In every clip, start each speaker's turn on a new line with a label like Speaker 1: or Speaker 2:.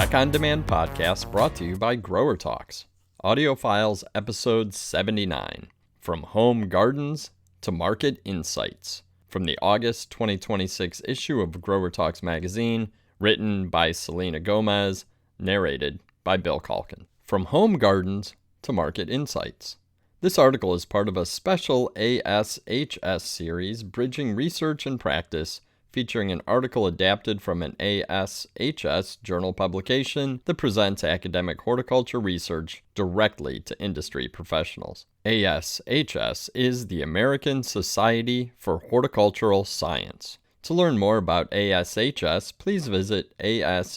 Speaker 1: Tech on Demand podcast brought to you by Growertalks. Audio Files episode 79. From Home Gardens to Market Insights. From the August 2026 issue of Growertalks magazine, written by CELINA Gomez, narrated by Bill CALKINS. From Home Gardens to Market Insights. This article is part of a special ASHS series, Bridging Research and Practice, featuring an article adapted from an ASHS journal publication that presents academic horticulture research directly to industry professionals. ASHS is the American Society for Horticultural Science. To learn more about ASHS, please visit ashs.org.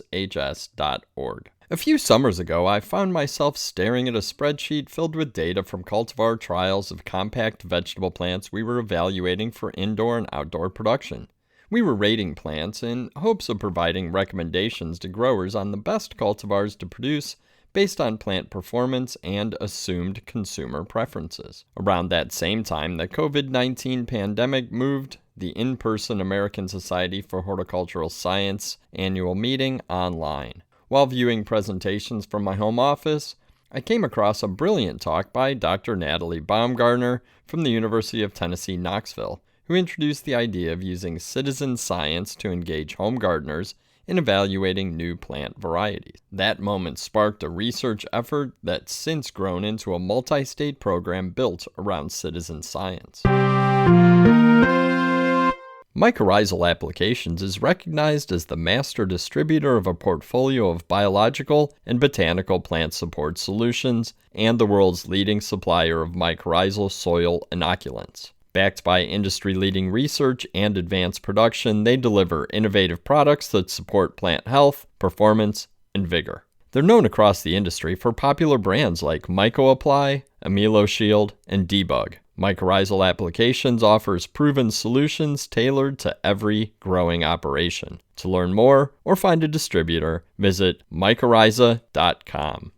Speaker 1: A few summers ago, I found myself staring at a spreadsheet filled with data from cultivar trials of compact vegetable plants we were evaluating for indoor and outdoor production. We were rating plants in hopes of providing recommendations to growers on the best cultivars to produce based on plant performance and assumed consumer preferences. Around that same time, the COVID-19 pandemic moved the in-person American Society for Horticultural Science annual meeting online. While viewing presentations from my home office, I came across a brilliant talk by Dr. Natalie Baumgartner from the University of Tennessee, Knoxville, who introduced the idea of using citizen science to engage home gardeners in evaluating new plant varieties. That moment sparked a research effort that's since grown into a multi-state program built around citizen science. Mycorrhizal Applications is recognized as the master distributor of a portfolio of biological and botanical plant support solutions and the world's leading supplier of mycorrhizal soil inoculants. Backed by industry-leading research and advanced production, they deliver innovative products that support plant health, performance, and vigor. They're known across the industry for popular brands like MycoApply, AmiloShield, and Debug. Mycorrhizal Applications offers proven solutions tailored to every growing operation. To learn more or find a distributor, visit mycorrhiza.com.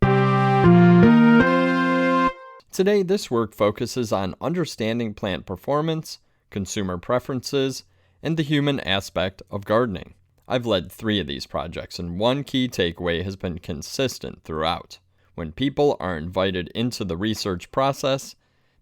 Speaker 1: Today, this work focuses on understanding plant performance, consumer preferences, and the human aspect of gardening. I've led 3 of these projects, and one key takeaway has been consistent throughout. When people are invited into the research process,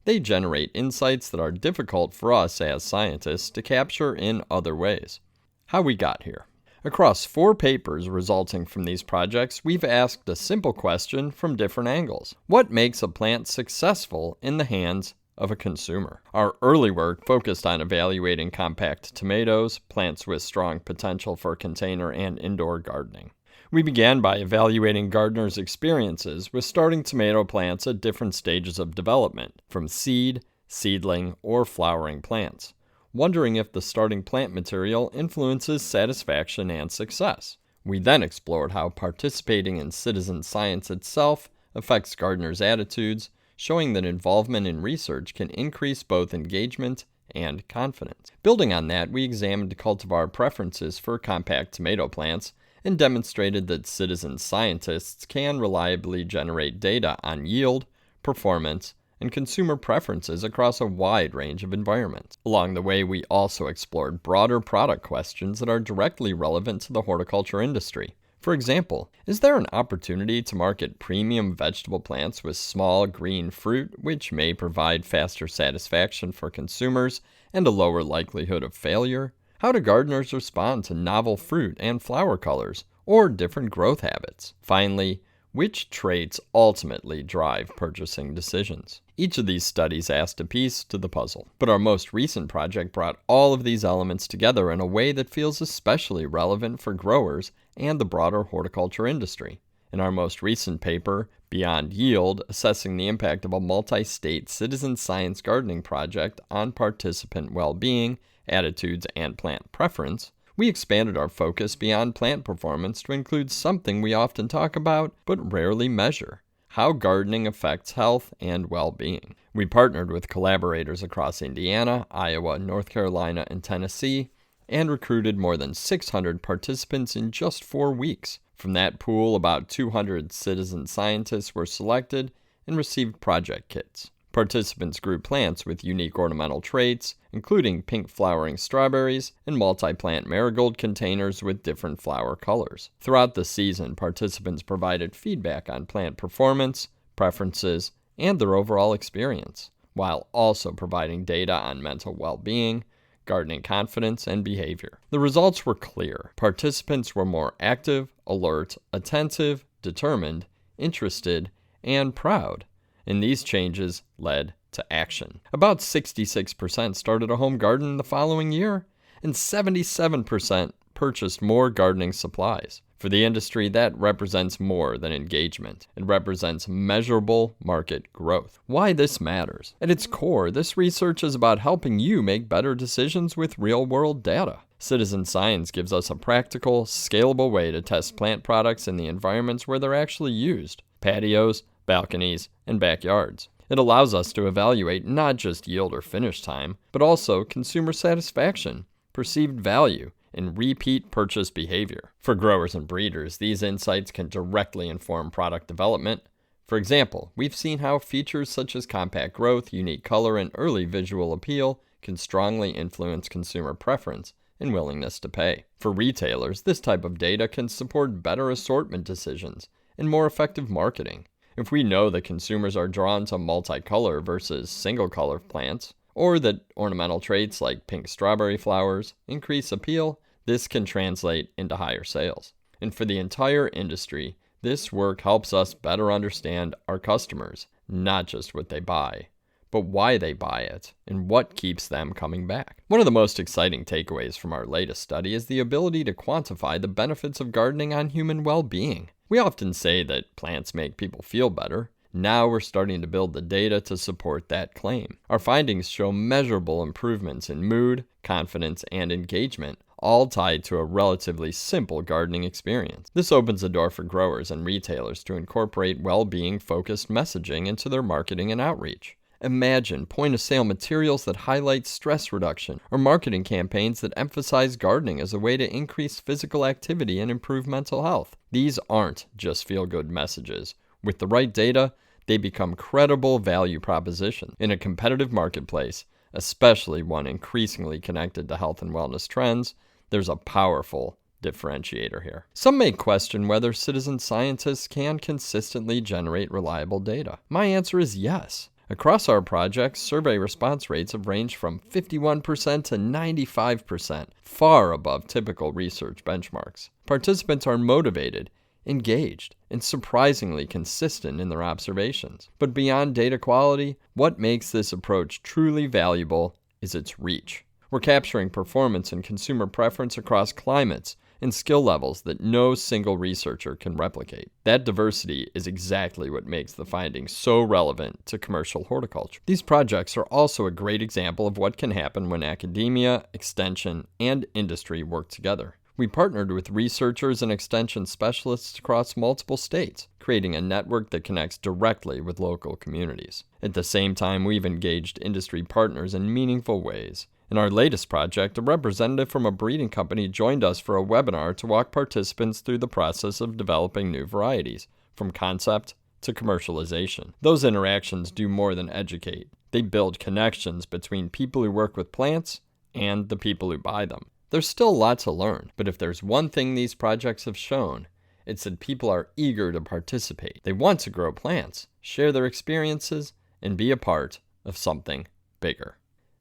Speaker 1: they generate insights that are difficult for us as scientists to capture in other ways. How we got here. Across 4 papers resulting from these projects, we've asked a simple question from different angles. What makes a plant successful in the hands of a consumer? Our early work focused on evaluating compact tomatoes, plants with strong potential for container and indoor gardening. We began by evaluating gardeners' experiences with starting tomato plants at different stages of development, from seed, seedling, or flowering plants, wondering if the starting plant material influences satisfaction and success. We then explored how participating in citizen science itself affects gardeners' attitudes, showing that involvement in research can increase both engagement and confidence. Building on that, we examined cultivar preferences for compact tomato plants and demonstrated that citizen scientists can reliably generate data on yield, performance, and consumer preferences across a wide range of environments. Along the way, we also explored broader product questions that are directly relevant to the horticulture industry. For example, is there an opportunity to market premium vegetable plants with small green fruit, which may provide faster satisfaction for consumers and a lower likelihood of failure? How do gardeners respond to novel fruit and flower colors, or different growth habits? Finally, which traits ultimately drive purchasing decisions? Each of these studies asked a piece to the puzzle, but our most recent project brought all of these elements together in a way that feels especially relevant for growers and the broader horticulture industry. In our most recent paper, Beyond Yield, assessing the impact of a multi-state citizen science gardening project on participant well-being, attitudes, and plant preference, we expanded our focus beyond plant performance to include something we often talk about but rarely measure: how gardening affects health and well-being. We partnered with collaborators across Indiana, Iowa, North Carolina, and Tennessee, and recruited more than 600 participants in just 4 weeks. From that pool, about 200 citizen scientists were selected and received project kits. Participants grew plants with unique ornamental traits, including pink flowering strawberries and multi-plant marigold containers with different flower colors. Throughout the season, participants provided feedback on plant performance, preferences, and their overall experience, while also providing data on mental well-being, gardening confidence, and behavior. The results were clear. Participants were more active, alert, attentive, determined, interested, and proud, and these changes led to action. About 66% started a home garden the following year, and 77% purchased more gardening supplies. For the industry, that represents more than engagement. It represents measurable market growth. Why this matters? At its core, this research is about helping you make better decisions with real-world data. Citizen science gives us a practical, scalable way to test plant products in the environments where they're actually used: patios, balconies, and backyards. It allows us to evaluate not just yield or finish time, but also consumer satisfaction, perceived value, and repeat purchase behavior. For growers and breeders, these insights can directly inform product development. For example, we've seen how features such as compact growth, unique color, and early visual appeal can strongly influence consumer preference and willingness to pay. For retailers, this type of data can support better assortment decisions and more effective marketing. If we know that consumers are drawn to multicolor versus single-color plants, or that ornamental traits like pink strawberry flowers increase appeal, this can translate into higher sales. And for the entire industry, this work helps us better understand our customers, not just what they buy, but why they buy it and what keeps them coming back. One of the most exciting takeaways from our latest study is the ability to quantify the benefits of gardening on human well-being. We often say that plants make people feel better. Now we're starting to build the data to support that claim. Our findings show measurable improvements in mood, confidence, and engagement, all tied to a relatively simple gardening experience. This opens the door for growers and retailers to incorporate well-being-focused messaging into their marketing and outreach. Imagine point-of-sale materials that highlight stress reduction, or marketing campaigns that emphasize gardening as a way to increase physical activity and improve mental health. These aren't just feel-good messages. With the right data, they become credible value propositions. In a competitive marketplace, especially one increasingly connected to health and wellness trends, there's a powerful differentiator here. Some may question whether citizen scientists can consistently generate reliable data. My answer is yes. Across our projects, survey response rates have ranged from 51% to 95%, far above typical research benchmarks. Participants are motivated, engaged, and surprisingly consistent in their observations. But beyond data quality, what makes this approach truly valuable is its reach. We're capturing performance and consumer preference across climates and skill levels that no single researcher can replicate. That diversity is exactly what makes the findings so relevant to commercial horticulture. These projects are also a great example of what can happen when academia, extension, and industry work together. We partnered with researchers and extension specialists across multiple states, creating a network that connects directly with local communities. At the same time, we've engaged industry partners in meaningful ways. In our latest project, a representative from a breeding company joined us for a webinar to walk participants through the process of developing new varieties, from concept to commercialization. Those interactions do more than educate. They build connections between people who work with plants and the people who buy them. There's still a lot to learn, but if there's one thing these projects have shown, it's that people are eager to participate. They want to grow plants, share their experiences, and be a part of something bigger.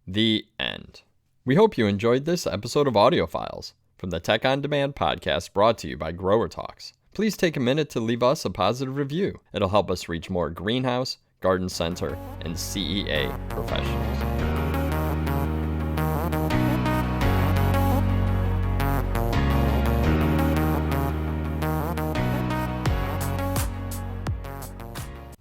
Speaker 1: The end. We hope you enjoyed this episode of Audio Files from the Tech on Demand podcast brought to you by Growertalks. Please take a minute to leave us a positive review. It'll help us reach more greenhouse, garden center, and CEA professionals.